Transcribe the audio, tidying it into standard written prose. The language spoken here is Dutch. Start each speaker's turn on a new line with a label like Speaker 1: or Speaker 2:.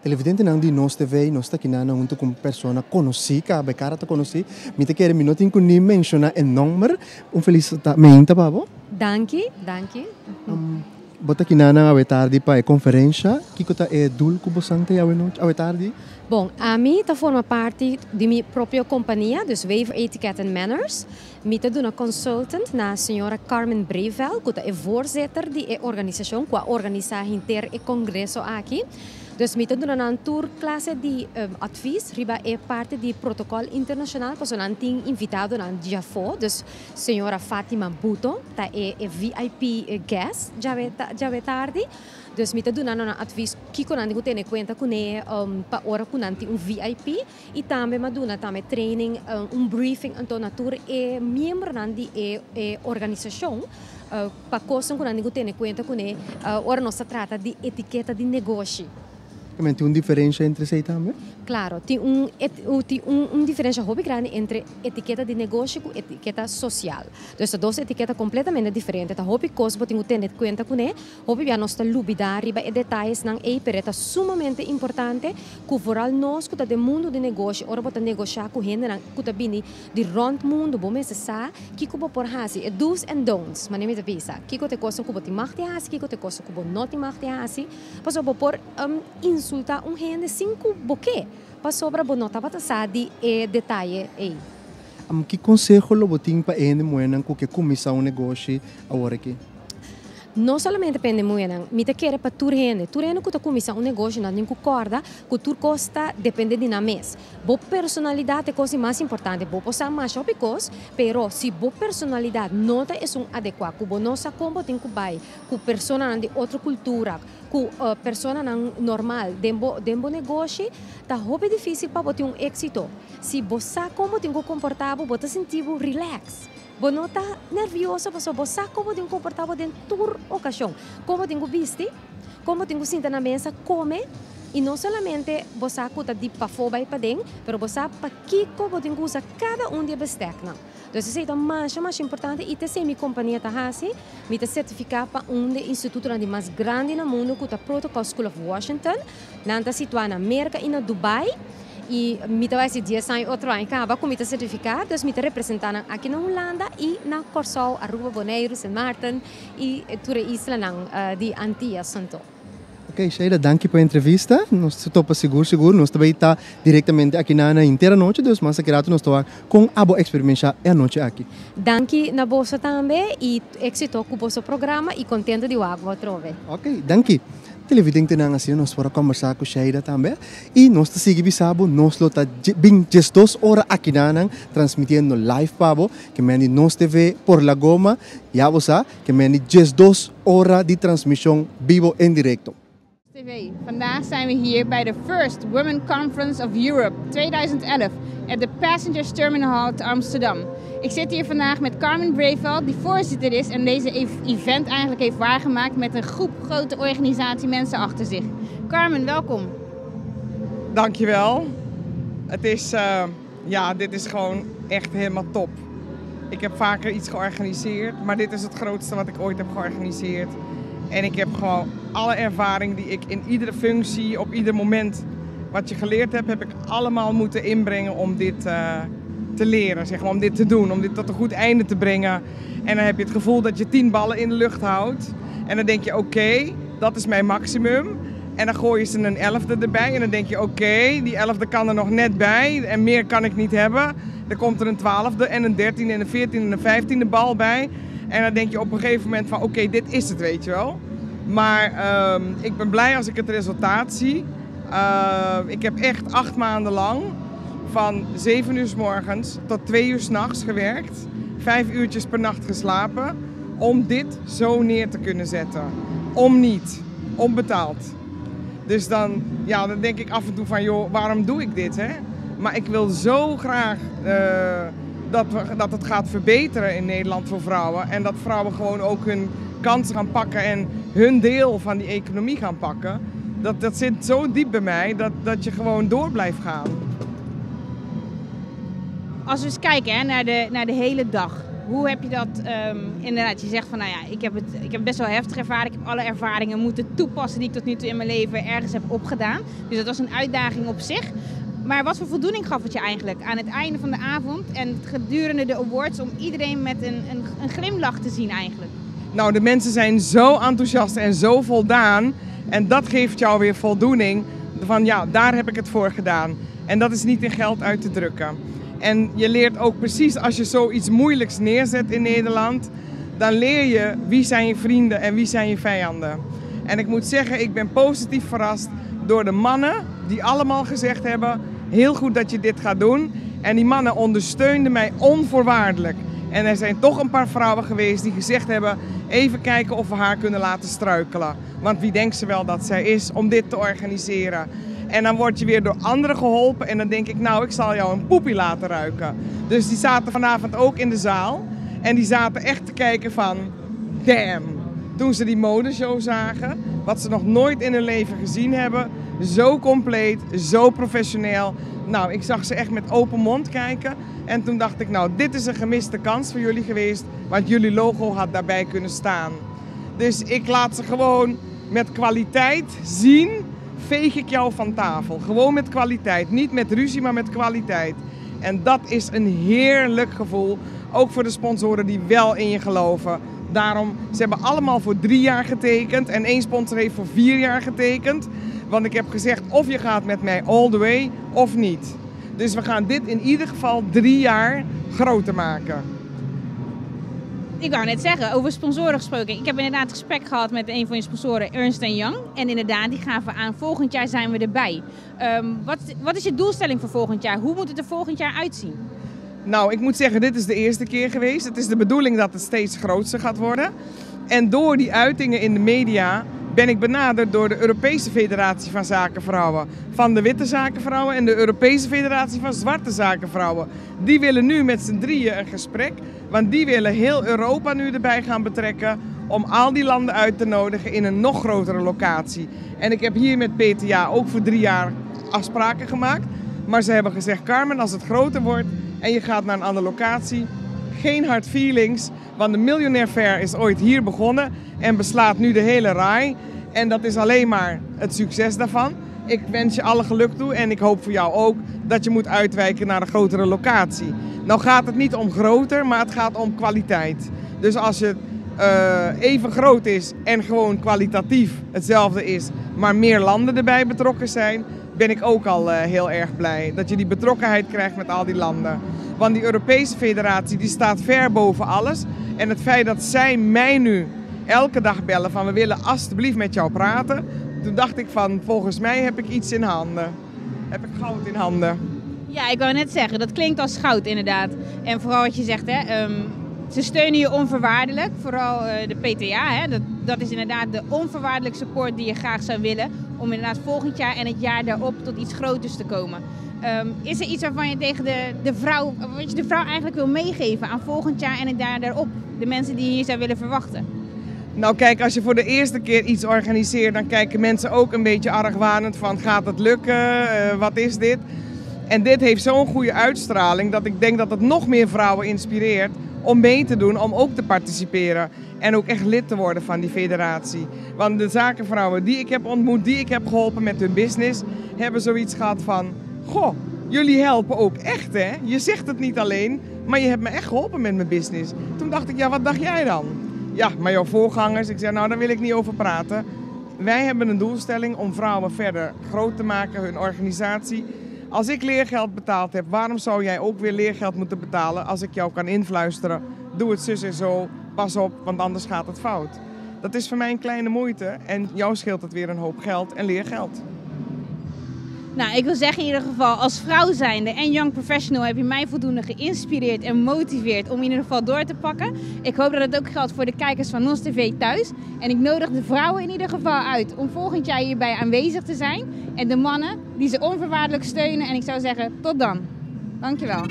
Speaker 1: Televidente não de nós TV, nós está aqui na junto com pessoa conhecida, a cara está conhecida. Me te quero minuto que nem menciona o nome. Feliz momento, babo.
Speaker 2: Danke.
Speaker 1: Bota aqui na tarde para a conferência. Que coisa é dul que você tem a tarde?
Speaker 2: Bom, a mim forma parte de minha própria companhia, dus Wave Etiquette and Manners. Eu sou uma consultant na senhora Carmen Brevel, que é voorzitter da organização, que organiza o congresso aqui. Dus eu estou na tour classe de advies, riba é parte do protocolo internacional, que nós temos invitado na Jafo, dus senhora Fátima Buto, que é VIP guest, já é tarde. Dus met doen aan advies kiko nandi ko tene kwenta ko ne pa ora ko nanti VIP e também maduna também training briefing anto natur e membro nandi e organização pa coisa ko nandi ko tene kwenta ko ne ora nossa trata de etiqueta de negócio.
Speaker 1: Tem uma diferença entre si também?
Speaker 2: Claro, tem diferença muito grande entre etiqueta de negócio e etiqueta social. Então, são duas etiquetas completamente diferentes. Então, hobby coisa que você tem que ter conta com ele, hobby a nossa lubidar e detalhes não é para sumamente importante que vooral nós que do mundo de negócio, ora você negociar com gente que está vindo de rond mundo, bom mas sabe que você pode fazer do's and don'ts, mas nem me pensa. Que você coisa que você mag te fazer, que você coisa que você não te mag te fazer, para você pode insultar gente cinco boque. Para sobra bonota para saber detalhe aí.
Speaker 1: Que conselho você tem para ele moena que começar negócio agora aqui?
Speaker 2: Não somente depende muito, me te quer para tur gente que tu começa negócio não concorda, que tu costa depende de na mês. Bo personalidade é coisa mais importante, bo possa mais shopping coisa, pero se bo personalidade não é adequado, que bo nossa como tem que vai, que persona de outra cultura, que persona não normal, dembo negócio, tá hobby difícil para ter êxito. Se bo sa como tem que comportar, bo te sentir relax. Você não está nervioso, você como tem que comportar dentro de toda ocasião. Como tem que vestir, como tem que sentar na mesa, comer. E não somente você está de para fora e para dentro, mas você para que você tem que usar cada de besteck. Então, isso é mais importante. E ter minha companhia me certificar para do instituto mais grande no mundo, que é o Protocol School of Washington. Está situado na América e na Dubai. E me dá esse dia sai outro ano acaba com me certificado, então me representando aqui na Holanda e na Corsol, Aruba, Bonaire, Sint Maarten e toda a isla de Antillas Santo.
Speaker 1: Ok, Sheila, danke pela entrevista. Nós estamos seguro. Nós também está diretamente aqui na inteira noite, Deus mas grato nós estamos com a boa experiência a noite aqui.
Speaker 2: Danke na bolsa também e êxito com o vosso programa e contente de o água trove.
Speaker 1: Ok, danke. Televidente na assim nós vamos conversar com Sheila também e nós está seguindo bisabo nós está bem 2 horas aqui na transmitindo live pabo que meni nós TV por la goma já você que meni 2 horas de transmissão vivo em direto.
Speaker 3: TV. Vandaag zijn we hier bij de First Women Conference of Europe 2011 at the Passengers Terminal Hall te Amsterdam. Ik zit hier vandaag met Carmen Brevel, die voorzitter is en deze event eigenlijk heeft waargemaakt met een grote organisatie mensen achter zich. Carmen, welkom.
Speaker 4: Dankjewel. Het is, dit is gewoon echt helemaal top. Ik heb vaker iets georganiseerd, maar dit is het grootste wat ik ooit heb georganiseerd. En ik heb gewoon alle ervaring die ik in iedere functie, op ieder moment wat je geleerd hebt, heb ik allemaal moeten inbrengen om dit te leren. Zeg maar, om dit te doen, om dit tot een goed einde te brengen. En dan heb je het gevoel dat je 10 ballen in de lucht houdt. En dan denk je, oké, dat is mijn maximum. En dan gooi je ze een 11e erbij. En dan denk je, oké, die 11e kan er nog net bij. En meer kan ik niet hebben. Dan komt er een 12e en een 13e en een 14e en een 15e bal bij. En dan denk je op een gegeven moment van oké, dit is het, weet je wel. Maar ik ben blij als ik het resultaat zie. Ik heb echt 8 maanden lang van 7 uur 's morgens tot 2 uur 's nachts gewerkt. 5 uurtjes per nacht geslapen. Om dit zo neer te kunnen zetten. Om niet. Onbetaald. Dus dan denk ik af en toe van joh, waarom doe ik dit, hè? Maar ik wil zo graag dat het gaat verbeteren in Nederland voor vrouwen. En dat vrouwen gewoon ook hun kansen gaan pakken en hun deel van die economie gaan pakken. Dat zit zo diep bij mij dat je gewoon door blijft gaan.
Speaker 3: Als we eens kijken hè, naar de hele dag. Hoe heb je dat inderdaad? Je zegt van nou ja, ik heb best wel heftig ervaren. Ik heb alle ervaringen moeten toepassen die ik tot nu toe in mijn leven ergens heb opgedaan. Dus dat was een uitdaging op zich. Maar wat voor voldoening gaf het je eigenlijk aan het einde van de avond en gedurende de awards om iedereen met een glimlach te zien eigenlijk?
Speaker 4: Nou, de mensen zijn zo enthousiast en zo voldaan. En dat geeft jou weer voldoening. Van ja, daar heb ik het voor gedaan. En dat is niet in geld uit te drukken. En je leert ook precies als je zoiets moeilijks neerzet in Nederland. Dan leer je wie zijn je vrienden en wie zijn je vijanden. En ik moet zeggen, ik ben positief verrast door de mannen die allemaal gezegd hebben, heel goed dat je dit gaat doen. En die mannen ondersteunden mij onvoorwaardelijk. En er zijn toch een paar vrouwen geweest die gezegd hebben, even kijken of we haar kunnen laten struikelen. Want wie denkt ze wel dat zij is om dit te organiseren? En dan word je weer door anderen geholpen en dan denk ik, nou, ik zal jou een poepie laten ruiken. Dus die zaten vanavond ook in de zaal en die zaten echt te kijken van, damn. Toen ze die modeshow zagen, wat ze nog nooit in hun leven gezien hebben, zo compleet, zo professioneel. Nou, ik zag ze echt met open mond kijken en toen dacht ik, nou, dit is een gemiste kans voor jullie geweest, want jullie logo had daarbij kunnen staan. Dus ik laat ze gewoon met kwaliteit zien, veeg ik jou van tafel. Gewoon met kwaliteit, niet met ruzie, maar met kwaliteit. En dat is een heerlijk gevoel, ook voor de sponsoren die wel in je geloven. Daarom, ze hebben allemaal voor 3 jaar getekend en 1 sponsor heeft voor 4 jaar getekend. Want ik heb gezegd, of je gaat met mij all the way of niet. Dus we gaan dit in ieder geval 3 jaar groter maken.
Speaker 3: Ik wou net zeggen, over sponsoren gesproken. Ik heb inderdaad gesprek gehad met een van je sponsoren, Ernst & Young. En inderdaad, die gaven aan, volgend jaar zijn we erbij. Wat is je doelstelling voor volgend jaar? Hoe moet het er volgend jaar uitzien?
Speaker 4: Nou, ik moet zeggen, dit is de eerste keer geweest. Het is de bedoeling dat het steeds groter gaat worden. En door die uitingen in de media ben ik benaderd door de Europese Federatie van Zakenvrouwen, van de Witte Zakenvrouwen en de Europese Federatie van Zwarte Zakenvrouwen. Die willen nu met z'n drieën een gesprek, want die willen heel Europa nu erbij gaan betrekken om al die landen uit te nodigen in een nog grotere locatie. En ik heb hier met PTA ook voor 3 jaar afspraken gemaakt. Maar ze hebben gezegd, Carmen, als het groter wordt en je gaat naar een andere locatie, geen hard feelings. Want de Millionaire Fair is ooit hier begonnen en beslaat nu de hele RAI. En dat is alleen maar het succes daarvan. Ik wens je alle geluk toe en ik hoop voor jou ook dat je moet uitwijken naar een grotere locatie. Nou gaat het niet om groter, maar het gaat om kwaliteit. Dus als je even groot is en gewoon kwalitatief hetzelfde is, maar meer landen erbij betrokken zijn, ben ik ook al heel erg blij. Dat je die betrokkenheid krijgt met al die landen. Want die Europese Federatie die staat ver boven alles. En het feit dat zij mij nu elke dag bellen van we willen alsjeblieft met jou praten. Toen dacht ik van volgens mij heb ik iets in handen. Heb ik goud in handen.
Speaker 3: Ja, ik wou net zeggen, dat klinkt als goud inderdaad. En vooral wat je zegt, hè, ze steunen je onvoorwaardelijk. Vooral de PTA, hè, dat is inderdaad de onvoorwaardelijke support die je graag zou willen. Om inderdaad volgend jaar en het jaar daarop tot iets groters te komen. Is er iets waarvan je tegen de vrouw, wat je de vrouw eigenlijk wil meegeven aan volgend jaar en het jaar daarop? De mensen die je hier zou willen verwachten?
Speaker 4: Nou kijk, als je voor de eerste keer iets organiseert, dan kijken mensen ook een beetje argwanend van gaat het lukken, wat is dit? En dit heeft zo'n goede uitstraling dat ik denk dat het nog meer vrouwen inspireert om mee te doen, om ook te participeren. En ook echt lid te worden van die federatie. Want de zakenvrouwen die ik heb ontmoet, die ik heb geholpen met hun business, hebben zoiets gehad van, goh, jullie helpen ook echt hè. Je zegt het niet alleen, maar je hebt me echt geholpen met mijn business. Toen dacht ik, ja, wat dacht jij dan? Ja, maar jouw voorgangers, ik zei, nou, daar wil ik niet over praten. Wij hebben een doelstelling om vrouwen verder groot te maken, hun organisatie. Als ik leergeld betaald heb, waarom zou jij ook weer leergeld moeten betalen als ik jou kan influisteren? Doe het zus en zo, pas op, want anders gaat het fout. Dat is voor mij een kleine moeite en jou scheelt het weer een hoop geld en leergeld.
Speaker 3: Nou, ik wil zeggen in ieder geval, als vrouw zijnde en young professional heb je mij voldoende geïnspireerd en motiveerd om in ieder geval door te pakken. Ik hoop dat het ook geldt voor de kijkers van NOS TV thuis. En ik nodig de vrouwen in ieder geval uit om volgend jaar hierbij aanwezig te zijn. En de mannen die ze onvoorwaardelijk steunen. En ik zou zeggen, tot dan. Dankjewel.